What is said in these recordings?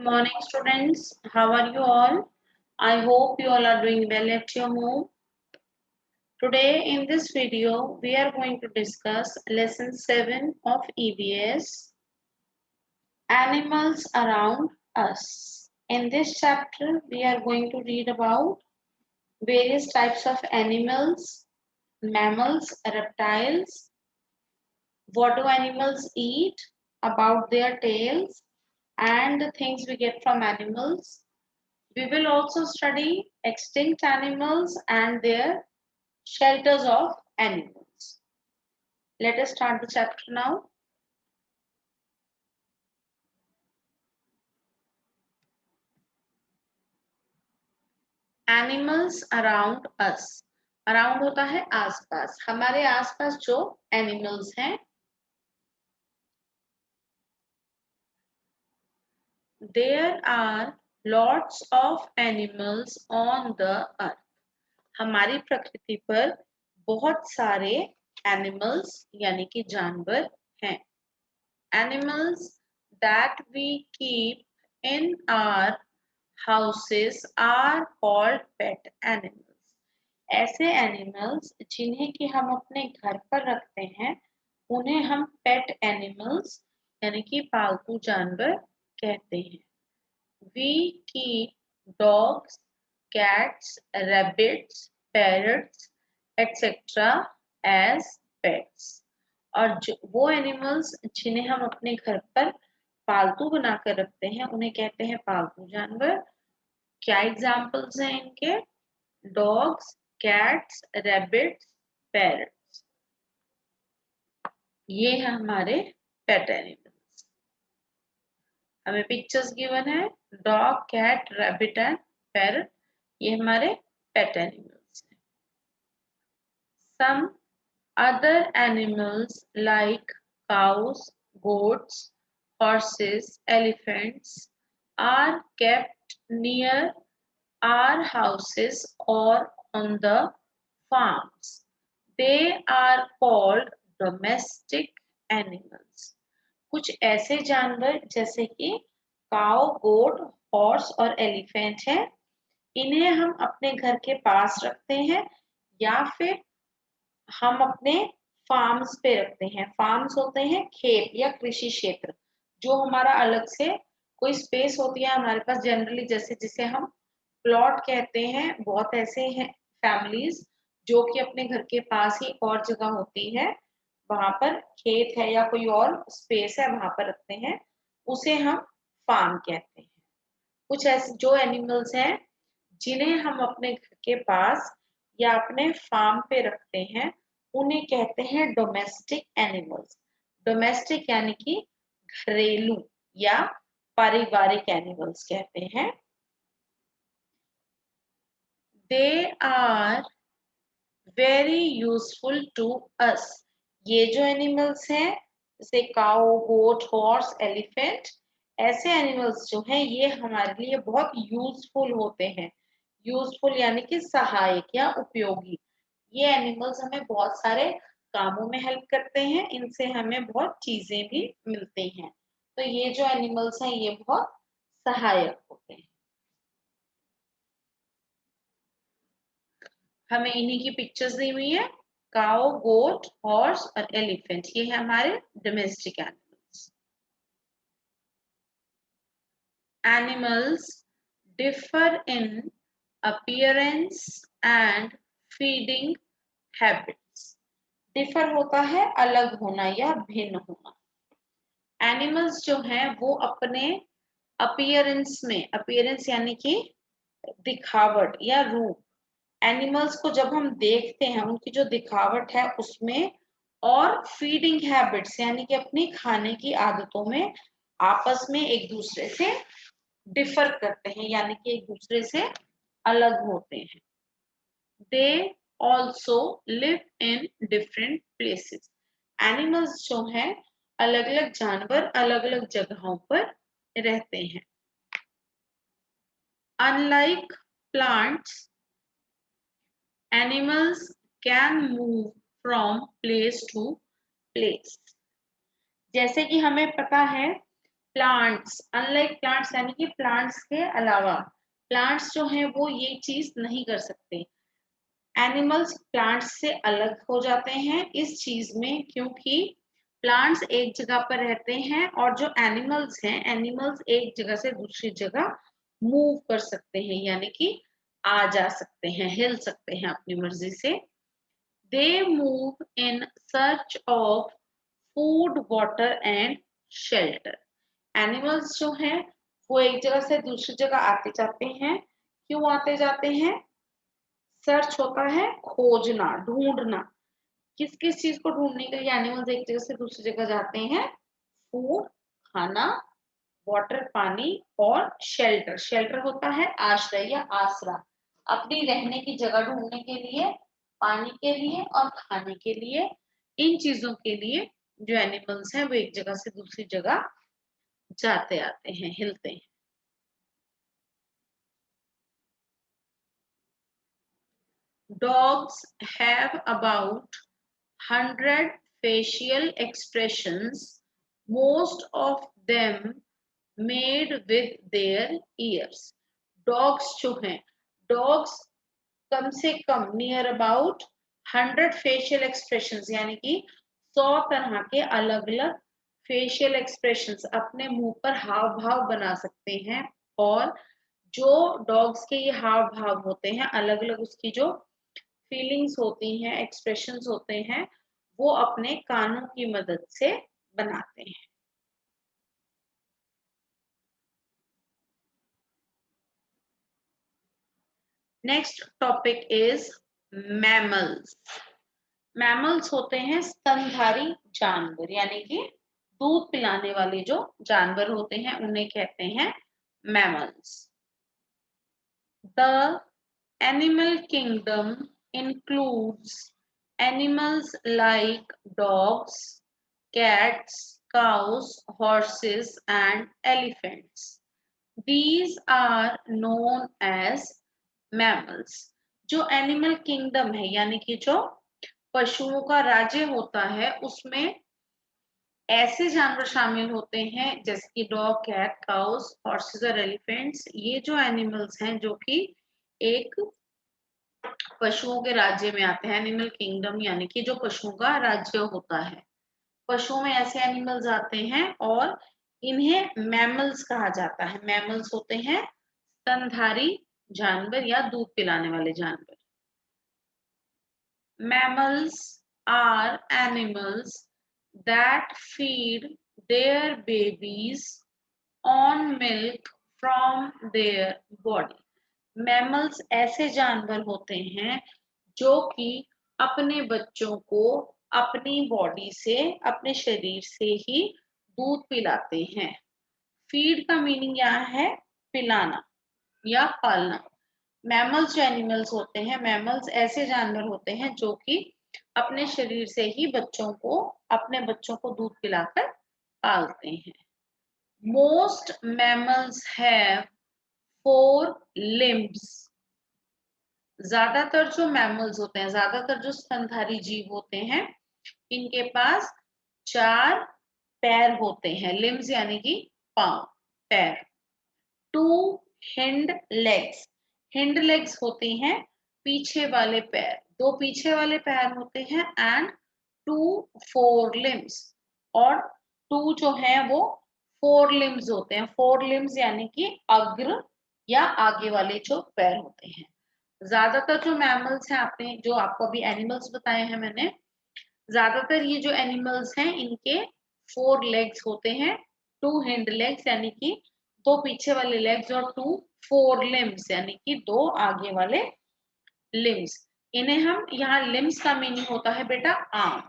morning, students. How are you all? I hope you all are doing well at your home. Today, in this video, we are going to discuss lesson 7 of EVS, Animals Around Us. In this chapter, we are going to read about various types of animals, mammals, reptiles, what do animals eat, about their tails, and the things we get from animals. We will also study extinct animals and their shelters of animals. Let us start the chapter now. Animals around us. Around होता है आसपास, हमारे आसपास जो animals हैं. There are lots of animals on the earth. हमारी प्रकृति पर बहुत सारे animals यानी कि जानवर हैं. Animals that we keep in our houses are called pet animals. ऐसे animals जिन्हें कि हम अपने घर पर रखते हैं उन्हें हम pet animals यानी कि पालतू जानवर कहते हैं. We keep dogs, cats, rabbits, parrots, etc. as pets. और वो एनिमल्स जिन्हें हम अपने घर पर पालतू बनाकर रखते हैं उन्हें कहते हैं पालतू जानवर. क्या एग्जाम्पल्स हैं इनके? Dogs, cats, rabbits, parrots. ये है हमारे पेट एनिमल्स. हमें पिक्चर्स गिवन है, dog, cat, rabbit and parrot. ये हमारे पेट एनिमल्स हैं. सम other animals like cows, goats, horses, elephants are kept near our houses or on the farms. They are called domestic animals. कुछ ऐसे जानवर जैसे कि काऊ, गोट, हॉर्स और एलिफेंट हैं, इन्हें हम अपने घर के पास रखते हैं या फिर हम अपने फार्म्स पे रखते हैं. फार्म्स होते हैं खेत या कृषि क्षेत्र, जो हमारा अलग से कोई स्पेस होती है हमारे पास जनरली, जैसे जिसे हम प्लॉट कहते हैं. बहुत ऐसे हैं फैमिलीज जो कि अपने घर के पास ही और जगह होती है, वहां पर खेत है या कोई और स्पेस है वहां पर रखते हैं, उसे हम फार्म कहते हैं. कुछ ऐसे जो एनिमल्स हैं जिन्हें हम अपने घर के पास या अपने फार्म पे रखते हैं उन्हें कहते हैं डोमेस्टिक एनिमल्स. डोमेस्टिक यानी कि घरेलू या पारिवारिक एनिमल्स कहते हैं. They are very useful to us. ये जो एनिमल्स हैं जैसे काऊ, गोट, हॉर्स, एलिफेंट, ऐसे एनिमल्स जो हैं ये हमारे लिए बहुत यूजफुल होते हैं. यूजफुल यानी कि सहायक या उपयोगी. ये एनिमल्स हमें बहुत सारे कामों में हेल्प करते हैं, इनसे हमें बहुत चीजें भी मिलती हैं. तो ये जो एनिमल्स हैं ये बहुत सहायक होते हैं. हमें इन्हीं की पिक्चर्स दी हुई है, काऊ, गोट, हॉर्स और एलिफेंट. ये है हमारे domestic animals. Animals differ in appearance and feeding habits. Differ होता है अलग होना या भिन्न होना. Animals जो हैं वो अपने appearance में, appearance यानी कि दिखावट या रूप, एनिमल्स को जब हम देखते हैं उनकी जो दिखावट है उसमें, और फीडिंग हैबिट्स यानी कि अपनी खाने की आदतों में आपस में एक दूसरे से डिफर करते हैं यानी कि एक दूसरे से अलग होते हैं. They also live in different places. Animals जो हैं अलग अलग जानवर अलग अलग जगहों पर रहते हैं. Unlike plants, animals can move from place to place. जैसे कि हमें पता है प्लांट्स, अनलाइक प्लांट्स यानी कि प्लांट्स के अलावा, प्लांट्स जो हैं वो ये चीज नहीं कर सकते। एनिमल्स प्लांट्स से अलग हो जाते हैं इस चीज में, क्योंकि प्लांट्स एक जगह पर रहते हैं और जो एनिमल्स हैं, एनिमल्स एक जगह से दूसरी जगह मूव कर सकते हैं, यानी कि आ जा सकते हैं, हिल सकते हैं अपनी मर्जी से। They move in search of food, water and shelter. Animals जो हैं वो एक जगह से दूसरी जगह आते जाते हैं। क्यों आते जाते हैं? सर्च होता है खोजना, ढूंढना। किस किस चीज को ढूंढने के लिए एनिमल्स एक जगह से दूसरी जगह जाते हैं? फूड, खाना, वाटर पानी, और शेल्टर, शेल्टर होता है आश्रय या आसरा। अपनी रहने की जगह ढूंढने के लिए, पानी के लिए और खाने के लिए, इन चीजों के लिए जो एनिमल्स हैं वो एक जगह से दूसरी जगह जाते आते हैं, हिलते हैं। Dogs have about 100 facial expressions, most of them made with their ears. Dogs जो हैं, dogs कम से come near about 100 facial expressions, यानी कि 100 तरह के अलग अलग फेशियल एक्सप्रेशंस, अपने मुंह पर हाव भाव बना सकते हैं। और जो डॉग्स के ये हाव भाव होते हैं, अलग अलग उसकी जो फीलिंग्स होती हैं, एक्सप्रेशंस होते हैं, वो अपने कानों की मदद से बनाते हैं। Next topic is mammals. Mammals होते हैं स्तनधारी जानवर, यानी कि दूध पिलाने वाले जो जानवर होते हैं उन्हें कहते हैं mammals. The animal kingdom includes animals like dogs, cats, cows, horses, and elephants. These are known as mammals. जो एनिमल किंगडम है, यानी कि जो पशुओं का राज्य होता है, उसमें ऐसे जानवर शामिल होते हैं जैसे कि डॉग, कैट, काउस, हॉर्सेस और एलिफेंट्स। ये जो एनिमल्स हैं जो कि एक पशुओं के राज्य में आते हैं, एनिमल किंगडम यानी कि जो पशुओं का राज्य होता है, पशुओं में ऐसे एनिमल्स आते हैं और इन्हें मैमल्स कहा जाता है। मैमल्स होते हैं स्तनधारी जानवर या दूध पिलाने वाले जानवर। Mammals are animals that feed their babies on milk from their body. Mammals ऐसे जानवर होते हैं जो कि अपने बच्चों को अपनी बॉडी से, अपने शरीर से ही दूध पिलाते हैं। फीड का मीनिंग यहाँ है पिलाना या पालना। मैमल्स जो एनिमल्स होते हैं, मैमल्स ऐसे जानवर होते हैं जो कि अपने शरीर से ही बच्चों को, अपने बच्चों को दूध पिलाकर पालते हैं। Most mammals have 4 limbs. ज्यादातर जो मैमल्स होते हैं, ज्यादातर जो स्तनधारी जीव होते हैं, इनके पास 4 पैर होते हैं। लिम्स यानी कि पांव, पैर। 2 हिंड लेग्स, हिंड लेग्स होती हैं पीछे वाले पैर, 2 पीछे वाले पैर होते हैं। एंड 2 फोर लिम्स, और 2 जो है वो 4 लिम्स होते हैं। 4 लिम्स यानी कि अग्र या आगे वाले जो पैर होते हैं। ज्यादातर जो मैमल्स हैं, आपने जो आपको अभी एनिमल्स बताए हैं मैंने, ज्यादातर ये जो एनिमल्स हैं इनके 4 लेग्स होते हैं, 2 हिंड लेग्स यानी कि 2 पीछे वाले लेग्स, और 2 फोर लिम्स यानी कि 2 आगे वाले लिम्स। इन्हें हम, यहाँ लिम्स का मीनिंग होता है बेटा आर्म।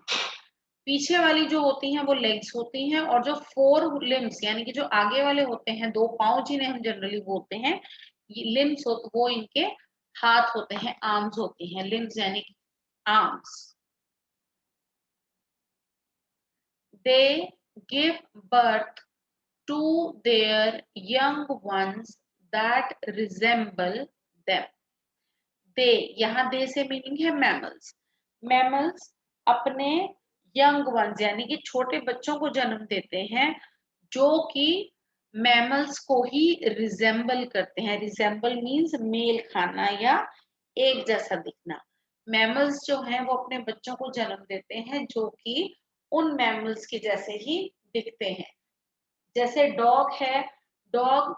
पीछे वाली जो होती हैं वो लेग्स होती हैं, और जो 4 लिम्स यानी कि जो आगे वाले होते हैं, 2 पांव जिन्हें हम जनरली बोलते हैं, लिम्स हो, वो इनके हाथ होते हैं, आर्म्स होती हैं। लिम्स यानी कि arms. They give birth to their young ones that resemble them. They, यहाँ दे से मीनिंग है मैमल्स। मैमल्स अपने यंग वंस यानी कि छोटे बच्चों को जन्म देते हैं जो कि मैमल्स को ही रिजेंबल करते हैं। रिजेंबल मीन्स मेल खाना या एक जैसा दिखना। मैमल्स जो हैं वो अपने बच्चों को जन्म देते हैं जो कि उन मैमल्स के जैसे ही दिखते हैं। जैसे डॉग है, डॉग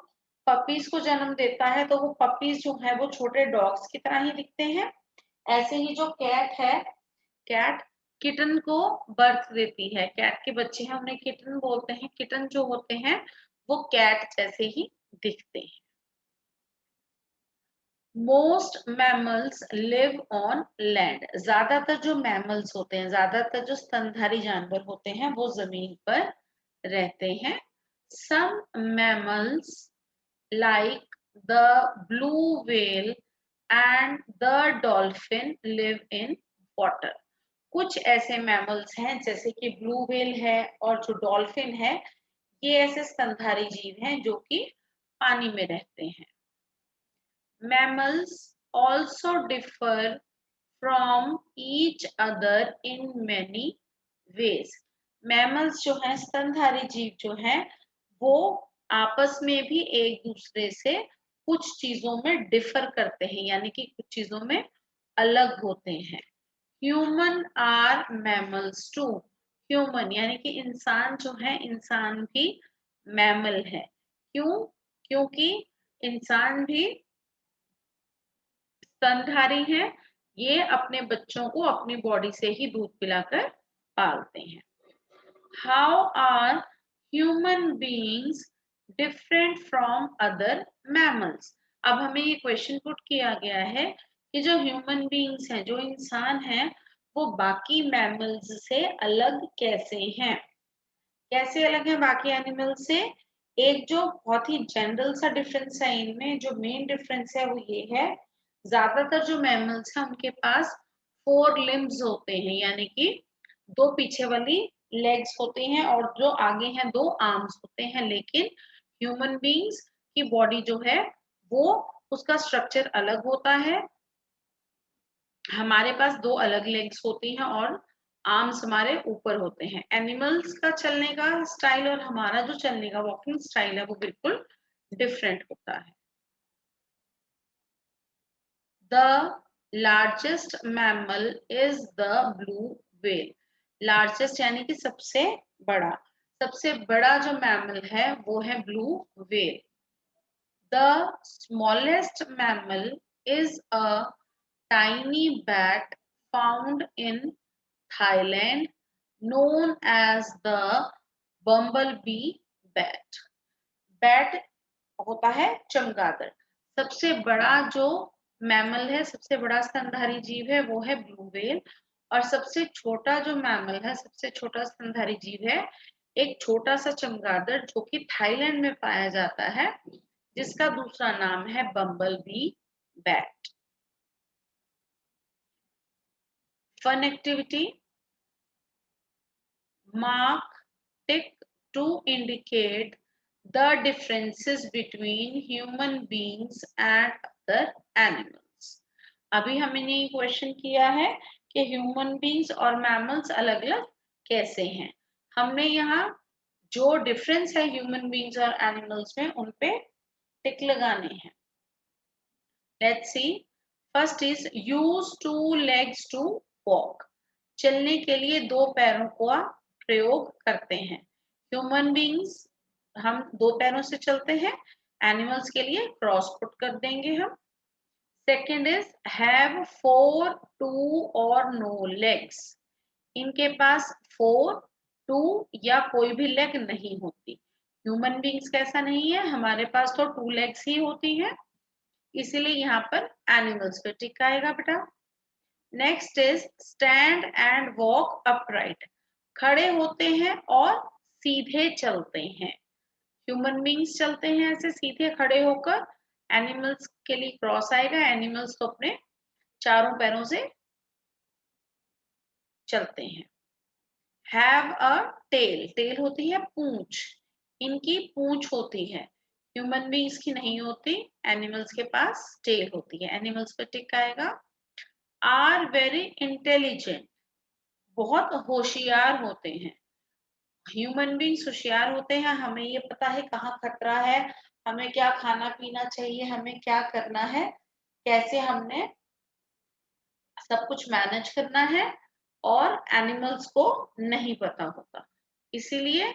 पपीज को जन्म देता है तो वो पपीज जो है वो छोटे डॉग्स की तरह ही दिखते हैं। ऐसे ही जो कैट है, कैट किटन को बर्थ देती है। कैट के बच्चे हैं उन्हें किटन बोलते हैं। किटन जो होते हैं वो कैट जैसे ही दिखते हैं। Most mammals live on land. ज्यादातर जो मैमल्स होते हैं, ज्यादातर जो स्तनधारी जानवर होते हैं वो जमीन पर रहते हैं। सम mammals like the blue whale and the dolphin live in water। कुछ ऐसे मैमल्स हैं जैसे कि ब्लू व्हेल है और जो डॉल्फिन है, ये ऐसे स्तनधारी जीव हैं जो कि पानी में रहते हैं। Mammals also differ from each other in many ways। Mammals जो हैं, स्तनधारी जीव जो हैं, वो आपस में भी एक दूसरे से कुछ चीजों में डिफर करते हैं, यानी कि कुछ चीजों में अलग होते हैं। Human are mammals too. Human यानी कि इंसान जो है, इंसान भी मैमल है। क्यों? क्योंकि इंसान भी स्तनधारी हैं। ये अपने बच्चों को अपनी बॉडी से ही दूध पिलाकर पालते हैं। How are human beings different from other mammals. अब हमें ये क्वेश्चन पुट किया गया है कि जो ह्यूमन बीइंग्स हैं, जो इंसान हैं, वो बाकी मैमल्स से अलग कैसे हैं। कैसे अलग है बाकी एनिमल से? एक जो बहुत ही जनरल सा डिफरेंस है इनमें, जो मेन डिफरेंस है वो ये है, ज्यादातर जो मैमल्स हैं उनके पास 4 लिम्स होते हैं, यानी कि 2 पीछे वाली लेग्स होती हैं और जो आगे हैं 2 आर्म्स होते हैं। लेकिन ह्यूमन बींग्स की बॉडी जो है वो, उसका स्ट्रक्चर अलग होता है। हमारे पास 2 अलग लेग्स होती हैं और आर्म्स हमारे ऊपर होते हैं। एनिमल्स का चलने का स्टाइल और हमारा जो चलने का वॉकिंग स्टाइल है वो बिल्कुल डिफरेंट होता है। The largest mammal is the blue whale. Largest यानी कि बड़ा सबसे बड़ा जो मैमल है वो है blue whale. The smallest mammal is a tiny bat found in Thailand known as the bumblebee bat। Bat होता है चमगादड़। सबसे बड़ा जो मैमल है, सबसे बड़ा स्तनधारी जीव है वो है ब्लू व्हेल। और सबसे छोटा जो मैमल है, सबसे छोटा स्तनधारी जीव है एक छोटा सा चमगादड़ जो कि थाईलैंड में पाया जाता है, जिसका दूसरा नाम है bumble bee bat. Fun activity. Mark tick to indicate the differences between human beings and other animals। अभी हमने ये क्वेश्चन किया है कि ह्यूमन बींग्स और मैमल्स अलग अलग कैसे हैं। हमने यहाँ जो डिफरेंस है ह्यूमन बींग्स और एनिमल्स में उन पे टिक लगाने हैं। Let's see. First is use 2 legs to walk. चलने के लिए 2 पैरों का प्रयोग करते हैं। ह्यूमन बींग्स हम 2 पैरों से चलते हैं, एनिमल्स के लिए क्रॉस पुट कर देंगे हम। सेकेंड इज हैव 4, 2 और नो लेग्स। इनके पास 4, 2 या कोई भी लेग नहीं होती। ह्यूमन बींग्स कैसा नहीं है, हमारे पास तो 2 legs ही होती है, इसीलिए यहाँ पर एनिमल्स पे टिक आएगा बेटा। Next is stand and walk upright. खड़े होते हैं और सीधे चलते हैं। ह्यूमन बींग्स चलते हैं ऐसे सीधे खड़े होकर, एनिमल्स के लिए क्रॉस आएगा। एनिमल्स तो अपने चारों पैरों से चलते हैं। Have a tell. टेल होती है पूंछ, इनकी पूंछ होती है। ह्यूमन बींग्स की नहीं होती, एनिमल्स के पास टेल होती है। एनिमल्स पे टिक आएगा। Are very intelligent. बहुत होशियार होते हैं। ह्यूमन बींग्स होशियार होते हैं, हमें ये पता है कहाँ खतरा है, हमें क्या खाना पीना चाहिए, हमें क्या करना है, कैसे हमने सब कुछ मैनेज करना है, और एनिमल्स को नहीं पता होता। इसीलिए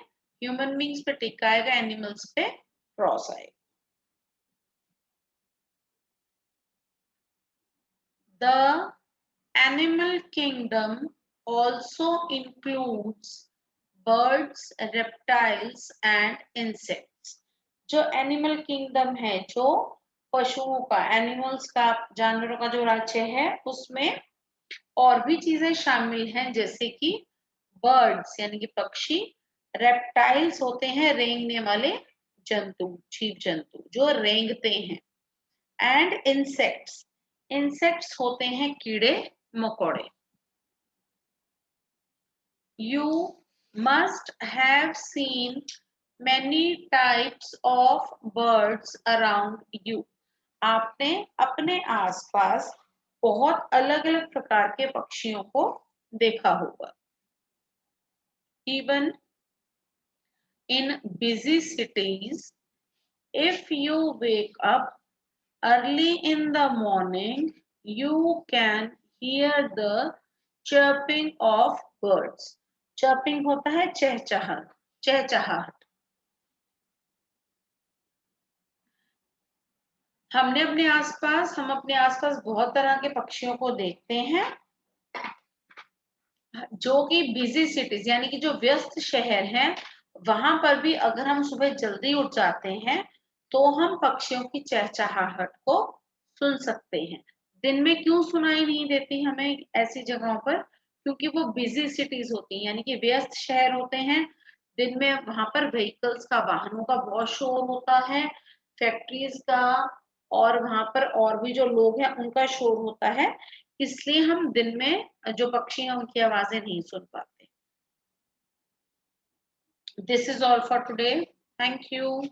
ह्यूमन बींग्स पे टिक आएगा, एनिमल्स पे क्रॉस आएगा। The animal kingdom also includes birds, reptiles and insects। जो एनिमल किंगडम है, जो पशुओं का, एनिमल्स का, जानवरों का जो राज्य है, उसमें और भी चीजें शामिल हैं, जैसे कि बर्ड्स यानी कि पक्षी, रेप्टाइल्स होते हैं रेंगने वाले जंतु, जीव जंतु जो रेंगते हैं, एंड इंसेक्ट्स, इंसेक्ट्स होते हैं कीड़े मकोड़े। You must have seen many types of birds around you। आपने अपने आसपास बहुत अलग अलग प्रकार के पक्षियों को देखा होगा। Even in busy cities, if you wake up early in the morning, you can hear the chirping of birds। Chirping होता है चहचहाट, चहचहाट। हम अपने आसपास बहुत तरह के पक्षियों को देखते हैं, जो कि बिजी सिटीज यानी कि जो व्यस्त शहर हैं, वहां पर भी अगर हम सुबह जल्दी उठ जाते हैं तो हम पक्षियों की चहचहाहट को सुन सकते हैं। दिन में क्यों सुनाई नहीं देती हमें ऐसी जगहों पर? क्योंकि वो बिजी सिटीज होती हैं, यानी कि व्यस्त शहर होते हैं। दिन में वहां पर व्हीकल्स का, वाहनों का बहुत शोर होता है, फैक्ट्रीज का, और वहां पर और भी जो लोग हैं उनका शोर होता है। इसलिए हम दिन में जो पक्षी हैं उनकी आवाजें नहीं सुन पाते। This is all for today. Thank you.